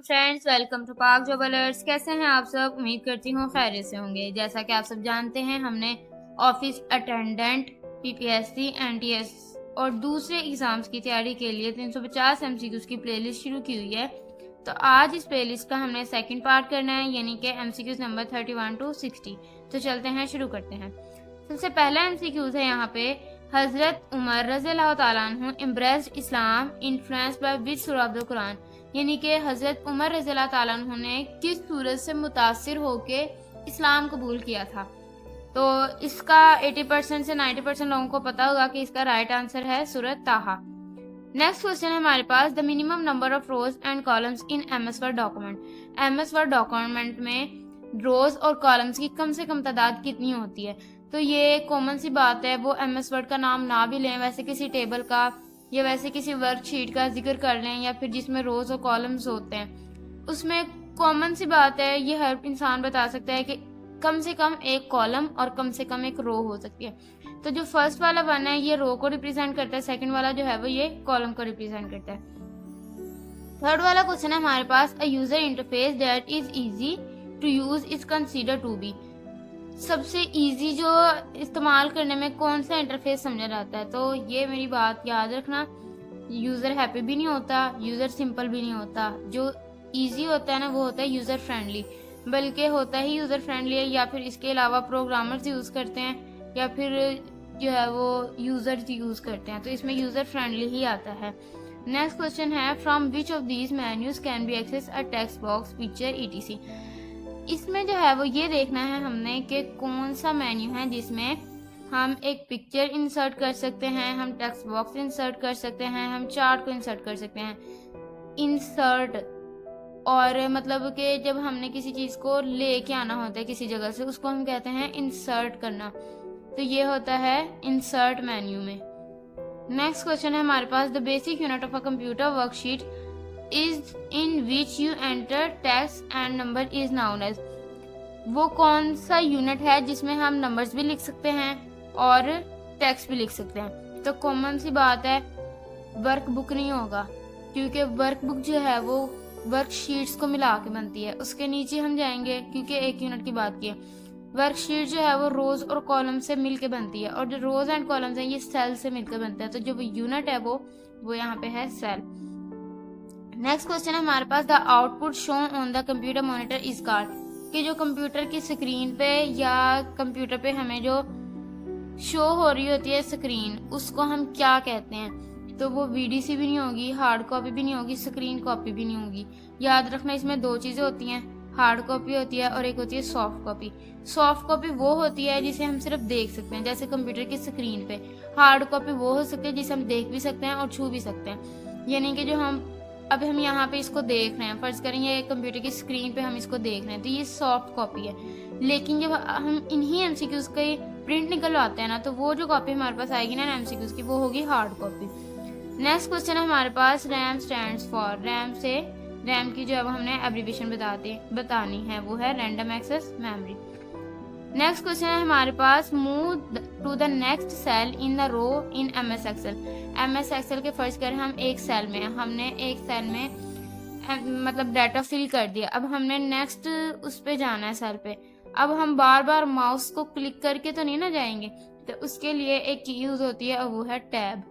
Friends, welcome to पाक job alerts. कैसे हैं आप सब? उम्मीद करती हूँ खैरियत से होंगे। जैसा कि आप सब जानते हैं, हमने ऑफिस अटेंडेंट, पीपीएससी, एनटीएस और दूसरे एग्जाम्स की तैयारी के लिए 350 एमसीक्यूज की प्लेलिस्ट शुरू की हुई है। तो आज इस प्लेलिस्ट का हमने सेकंड पार्ट करना है, यानी कि एमसीक्यूज नंबर 31 टू 60। तो चलते हैं, शुरू करते हैं। सबसे पहला एमसीक्यूज है यहाँ पे, हजरत उमर रज़ियल्लाहु ताला अन्हु embraced Islam influenced by which सूरह ऑफ द कुरान, यानी कि हजरत उमर रज़ियल्लाहु ताला अन्हु ने किस सूरत से मुतासिर होके इस्लाम कबूल किया था। तो इसका 80% से 90% लोगों को पता होगा कि इसका राइट आंसर है सूरत ताहा। नेक्स्ट क्वेश्चन है हमारे पास, the minimum number of rows and columns in MS Word document. MS Word document में रोज और कॉलम्स की कम से कम तादाद कितनी होती है? तो ये कॉमन सी बात है, वो एमएस वर्ड का नाम ना भी लें, वैसे किसी टेबल का या वैसे किसी वर्कशीट का जिक्र कर लें, या फिर जिसमें रोज और कॉलम्स होते हैं, उसमें कॉमन सी बात है, ये हर इंसान बता सकता है कि कम से कम एक कॉलम और कम से कम एक रो हो सकती है। तो जो फर्स्ट वाला वन है ये रो को रिप्रेजेंट करता है, सेकंड वाला जो है वो ये कॉलम को रिप्रेजेंट करता है। थर्ड वाला क्वेश्चन है हमारे पास, a user interface that is easy to use is consider to be. सबसे इजी जो इस्तेमाल करने में कौन सा इंटरफेस समझा जाता है? तो ये मेरी बात याद रखना, यूजर हैप्पी भी नहीं होता, यूजर सिंपल भी नहीं होता। जो इजी होता है ना वो होता है यूजर फ्रेंडली, बल्कि होता ही यूजर फ्रेंडली है, या फिर इसके अलावा प्रोग्रामर्स यूज करते हैं या फिर जो है वो यूजर्स यूज करते हैं, तो इसमें यूजर फ्रेंडली ही आता है। नेक्स्ट क्वेश्चन है, from which of these menus can be access a text box picture ETC. इसमें जो है वो ये देखना है हमने कि कौन सा मेन्यू है जिसमें हम एक पिक्चर इंसर्ट कर सकते हैं, हम टेक्स्ट बॉक्स इंसर्ट कर सकते हैं, हम चार्ट को इंसर्ट कर सकते हैं। इंसर्ट और मतलब कि जब हमने किसी चीज को लेके आना होता है किसी जगह से, उसको हम कहते हैं इंसर्ट करना। तो ये होता है इंसर्ट मेन्यू में। नेक्स्ट क्वेश्चन है हमारे पास, the basic unit of a computer worksheet is in which you enter text and number is known as. वो कौन सा यूनिट है जिसमें हम नंबर्स भी लिख सकते हैं और टेक्स्ट भी लिख सकते हैं? तो कॉमन सी बात है, वर्कबुक नहीं होगा, क्योंकि वर्कबुक जो है वो वर्कशीट्स को मिला के बनती है। उसके नीचे हम जाएंगे, क्योंकि एक यूनिट की बात की है, वर्कशीट जो है वो रोज और कॉलम से मिलके बनती है, और जो रोज एंड कॉलम्स हैं ये सेल से मिलकर बनते हैं। तो जो यूनिट है वो यहाँ पे है सेल। नेक्स्ट क्वेश्चन है हमारे पास, the output shown on the computer monitor is called, कि जो कंप्यूटर की स्क्रीन पे या कंप्यूटर पे हमें जो शो हो रही होती है स्क्रीन, उसको हम क्या कहते हैं? तो वो वीडीसी भी नहीं होगी, हार्ड कॉपी भी नहीं होगी, स्क्रीन कॉपी भी नहीं होगी। याद रखना, इसमें दो चीजें होती हैं, हार्ड कॉपी होती है और एक होती है सॉफ्ट कॉपी। सॉफ्ट कॉपी वो होती है जिसे हम सिर्फ देख सकते हैं, जैसे कंप्यूटर की स्क्रीन पे। हार्ड कॉपी वो हो सकती है जिसे हम देख भी सकते हैं और छू भी सकते हैं। यानी कि जो हम यहाँ पे इसको देख रहे हैं, फर्ज करेंगे कंप्यूटर की स्क्रीन पे हम इसको देख रहे हैं, तो ये सॉफ्ट कॉपी है। लेकिन जब हम इन्हीं एमसीक्यूज के प्रिंट निकलवाते हैं ना, तो वो जो कॉपी हमारे पास आएगी ना एमसीक्यूज की, वो होगी हार्ड कॉपी। नेक्स्ट क्वेश्चन है हमारे पास, रैम स्टैंड्स फॉर। रैम से रैम की जो है वो हमने एब्रीविएशन बतानी है, वो है random access memory. Next question है हमारे पास, move to the next cell in the row in MS Excel. MS Excel के फर्ज करें हम एक सेल में, हमने एक सेल में मतलब डाटा फिल कर दिया, अब हमने नेक्स्ट उस पे जाना है सेल पे। अब हम बार बार माउस को क्लिक करके तो नहीं ना जाएंगे, तो उसके लिए एक की यूज होती है और वो है टैब।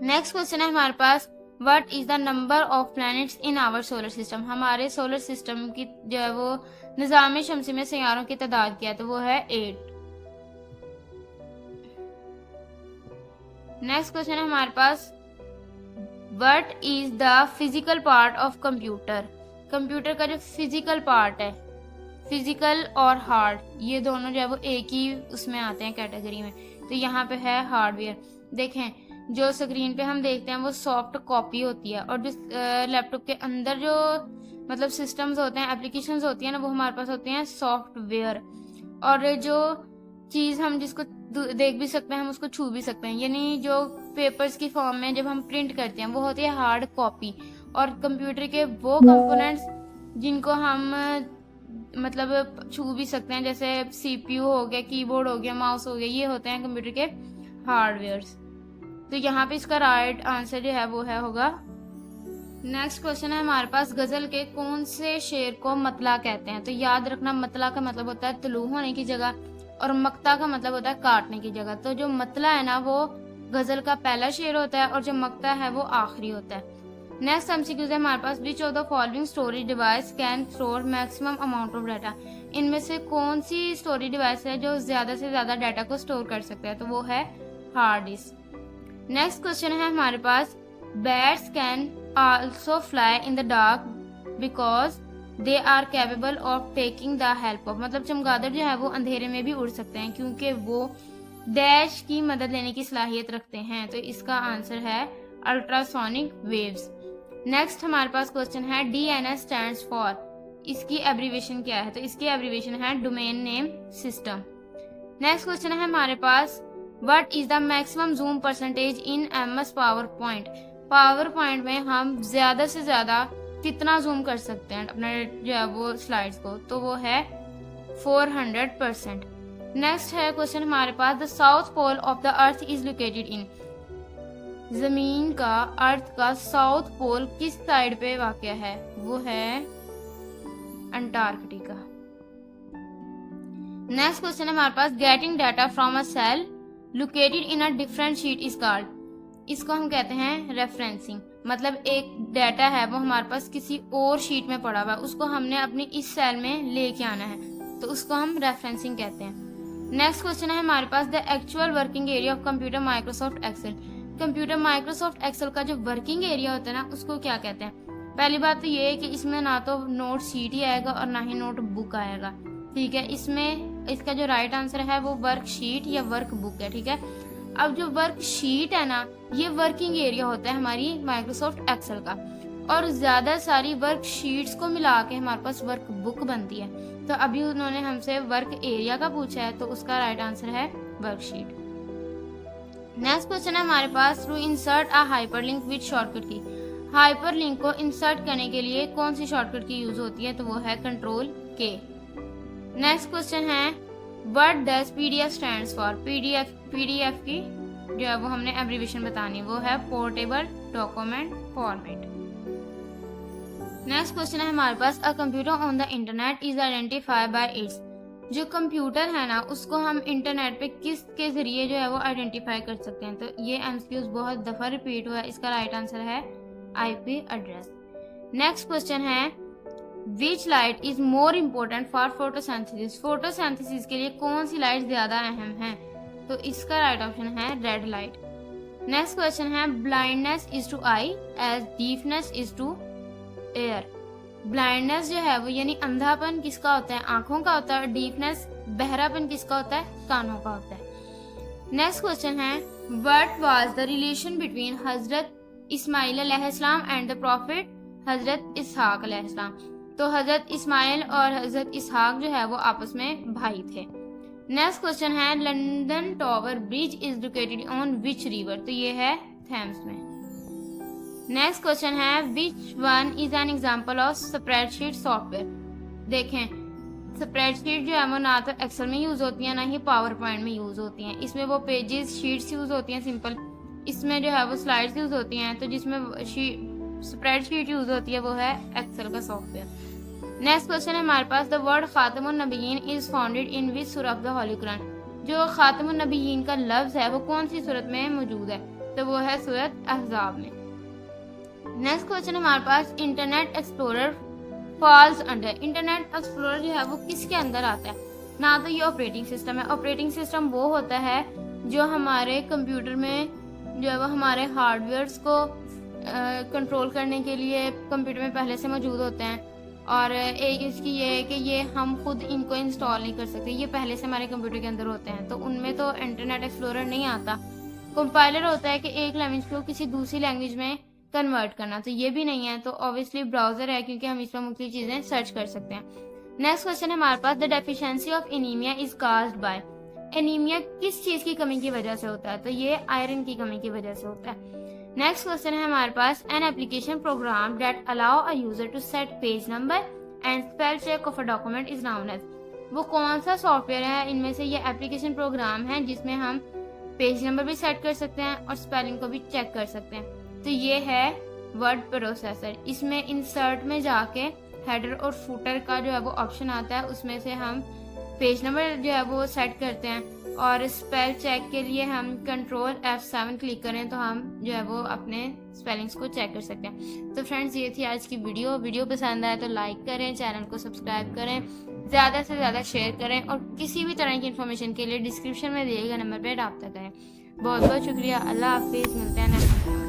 नेक्स्ट क्वेश्चन है हमारे पास, what is the number of planets in our solar system. हमारे सोलर सिस्टम की जो है वो निज़ाम शमसी में सियारों की तादाद क्या है? तो वो है 8। नेक्स्ट क्वेश्चन है हमारे पास, what is the physical part of computer. Computer का जो फिजिकल पार्ट है, फिजिकल और हार्ड, ये दोनों जो है वो एक ही उसमें आते हैं कैटेगरी में। तो यहाँ पे है हार्डवेयर। देखें, जो स्क्रीन पे हम देखते हैं वो सॉफ्ट कॉपी होती है, और जो लैपटॉप के अंदर जो मतलब सिस्टम्स होते हैं, एप्लीकेशंस होती हैं ना, वो हमारे पास होती हैं सॉफ्टवेयर। और जो चीज़ हम जिसको देख भी सकते हैं, हम उसको छू भी सकते हैं, यानी जो पेपर्स की फॉर्म में जब हम प्रिंट करते हैं वो होती है हार्ड कॉपी। और कंप्यूटर के वो कंपोनेंट्स जिनको हम मतलब छू भी सकते हैं, जैसे सीपीयू हो गया, कीबोर्ड हो गया, माउस हो गया, ये होते हैं कंप्यूटर के हार्डवेयर्स। तो यहाँ पे इसका राइट आंसर जो है वो है होगा नेक्स्ट क्वेश्चन है हमारे पास, गजल के कौन से शेर को मतला कहते हैं? तो याद रखना, मतला का मतलब होता है तुलू होने की जगह और मक्ता का मतलब होता है काटने की जगह। तो जो मतला है ना वो गजल का पहला शेर होता है और जो मक्ता है वो आखिरी होता है। नेक्स्ट एमसीक्यूज है हमारे पास, which of the following storage device can store maximum amount of data? इनमें से कौन सी स्टोरेज डिवाइस है जो ज्यादा से ज्यादा डाटा को स्टोर कर सकता है? तो वो है हार्ड डिस्क। नेक्स्ट क्वेश्चन है हमारे पास, bats can also fly in the dark because they are capable of taking the help of. मतलब चमगादड़ जो है वो अंधेरे में भी उड़ सकते हैं क्योंकि वो डैश की मदद लेने की सलाहियत रखते हैं। तो इसका आंसर है अल्ट्रासोनिक वेव्स। नेक्स्ट हमारे पास क्वेश्चन है, डीएनएस स्टैंड्स फॉर, इसकी एब्रीविएशन क्या है? तो इसकी एब्रीविएशन है domain name system. Next question है हमारे पास, what is the maximum zoom percentage in MS PowerPoint? PowerPoint में हम ज्यादा से ज्यादा कितना जूम कर सकते हैं अपने जो है वो स्लाइड्स को? तो वो है 400%। नेक्स्ट है क्वेश्चन हमारे पास, the south pole of the earth is located in, जमीन का अर्थ का साउथ पोल किस साइड पे वाक़या है? वो है अंटार्कटिका। नेक्स्ट क्वेश्चन है हमारे पास, getting data from a cell located in a different sheet is called, इसको हम कहते हैं रेफरेंसिंग। मतलब एक डाटा है वो हमारे पास किसी और शीट में पड़ा हुआ है, उसको हमने अपनी इस सेल में लेके आना है, तो उसको हम रेफरेंसिंग कहते हैं। नेक्स्ट क्वेश्चन है हमारे पास, the actual working area of computer Microsoft Excel, computer Microsoft Excel का जो वर्किंग एरिया होता है ना उसको क्या कहते हैं? पहली बात तो ये है कि इसमें ना तो नोट शीट ही आएगा और ना ही नोट बुक आएगा, ठीक है। इसमें इसका जो राइट आंसर है वो वर्क शीट या वर्क बुक है, ठीक है। अब जो वर्क शीट है ना ये वर्किंग एरिया होता है हमारी माइक्रोसॉफ्ट एक्सेल का, और ज्यादा सारी वर्क शीट्स को मिला के हमारे पास वर्क बुक बनती है। तो अभी उन्होंने हमसे वर्क एरिया का पूछा है तो उसका राइट आंसर है वर्कशीट। नेक्स्ट क्वेश्चन है हमारे पास, to insert a hyperlink with shortcut key, hyperlink को इंसर्ट करने के लिए कौन सी शॉर्टकट की यूज होती है? तो वो है कंट्रोल के। नेक्स्ट क्वेश्चन है, what does PDF stands for? PDF की जो है वो हमने एब्रीविएशन बतानी, वो है portable document format. Next question है हमारे पास, a computer on the internet is identified by its, जो कंप्यूटर है ना उसको हम इंटरनेट पे किस के जरिए जो है वो आइडेंटिफाई कर सकते हैं? तो ये एमसीक्यूज बहुत दफा रिपीट हुआ है, इसका राइट आंसर है आईपी एड्रेस। नेक्स्ट क्वेश्चन है, which light is more important for photosynthesis, photosynthesis के लिए कौन सी लाइट ज्यादा अहम है? तो इसका राइट ऑप्शन है रेड लाइट। नेक्स्ट क्वेश्चन है, blindness is to eye as deafness is to ear, blindness जो है वो यानी अंधापन किसका होता है? आंखों का होता है। डीफनेस बहरापन किसका होता है? कानों का होता है। नेक्स्ट क्वेश्चन है, what was the relation between हजरत इस्माइल अलैहिस्सलाम एंड द प्रॉफिट हजरत इसहाक अलैहिस्सलाम? तो हजरत इस्माइल और हजरत इसहाक जो है वो आपस में भाई थे। नेक्स्ट क्वेश्चन है, London tower bridge is located on which river? तो ये है थेम्स में। नेक्स्ट क्वेश्चन है, which one is an example of spreadsheet software? देखें, स्प्रेडशीट जो है वो ना तो एक्सेल में यूज होती है ना ही पावर पॉइंट में यूज होती हैं। इसमें वो पेजेस शीट्स यूज होती हैं सिंपल, इसमें जो है वो स्लाइड्स यूज होती हैं। तो जिसमें स्प्रेडशीट यूज होती है वो है एक्सेल का सॉफ्टवेयर। नेक्स्ट क्वेश्चन है हमारे पास, द वर्ड खातमुन नबीयीन इज फाउंडेड इन विच सूरह ऑफ द होली कुरान? जो खातमुन नबीयीन का लफ्ज है वो कौन सी सूरत में मौजूद है? तो वो है सूरत अहज़ाब में। नेक्स्ट क्वेश्चन हमारे पास, Internet Explorer falls under, Internet Explorer जो है वो किसके अंदर आता है? ना तो ये ऑपरेटिंग सिस्टम है, ऑपरेटिंग सिस्टम वो होता है जो हमारे कंप्यूटर में जो है वो हमारे हार्डवेयर्स को कंट्रोल करने के लिए कंप्यूटर में पहले से मौजूद होते हैं। और एक इसकी ये है कि ये हम खुद इनको इंस्टॉल नहीं कर सकते, ये पहले से हमारे कंप्यूटर के अंदर होते हैं, तो उनमें तो इंटरनेट एक्सप्लोरर नहीं आता। कंपाइलर होता है कि एक लैंग्वेज को किसी दूसरी लैंग्वेज में कन्वर्ट करना, तो ये भी नहीं है। तो ऑब्वियसली ब्राउजर है क्योंकि हम इस पर मुख्तलिफ चीजें सर्च कर सकते हैं। नेक्स्ट क्वेश्चन है हमारे पास, the deficiency of anaemia is caused by, anaemia किस चीज की कमी की वजह से होता है? तो ये आयरन की कमी की वजह से होता है। नेक्स्ट क्वेश्चन है हमारे पास, an application program that allow a user to set page number and spell check of a document is known as, वो कौन सा सॉफ्टवेयर है? इनमें से ये एप्लीकेशन प्रोग्राम है जिसमें हम पेज नंबर भी सेट कर सकते हैं और स्पेलिंग को भी चेक कर सकते हैं। तो ये है वर्ड प्रोसेसर। इसमें इंसर्ट में जाके हेडर और फुटर का जो है वो ऑप्शन आता है, उसमें से हम पेज नंबर जो है वो सेट करते हैं। और स्पेल चेक के लिए हम कंट्रोल F7 क्लिक करें तो हम जो है वो अपने स्पेलिंग्स को चेक कर सकते हैं। तो फ्रेंड्स, ये थी आज की वीडियो पसंद आए तो लाइक करें, चैनल को सब्सक्राइब करें, ज़्यादा से ज़्यादा शेयर करें और किसी भी तरह की इन्फॉर्मेशन के लिए डिस्क्रिप्शन में दिए गए नंबर पर रब्ता करें। बहुत बहुत शुक्रिया। अल्लाह हाफिज़। मिलते हैं नेक्स्ट।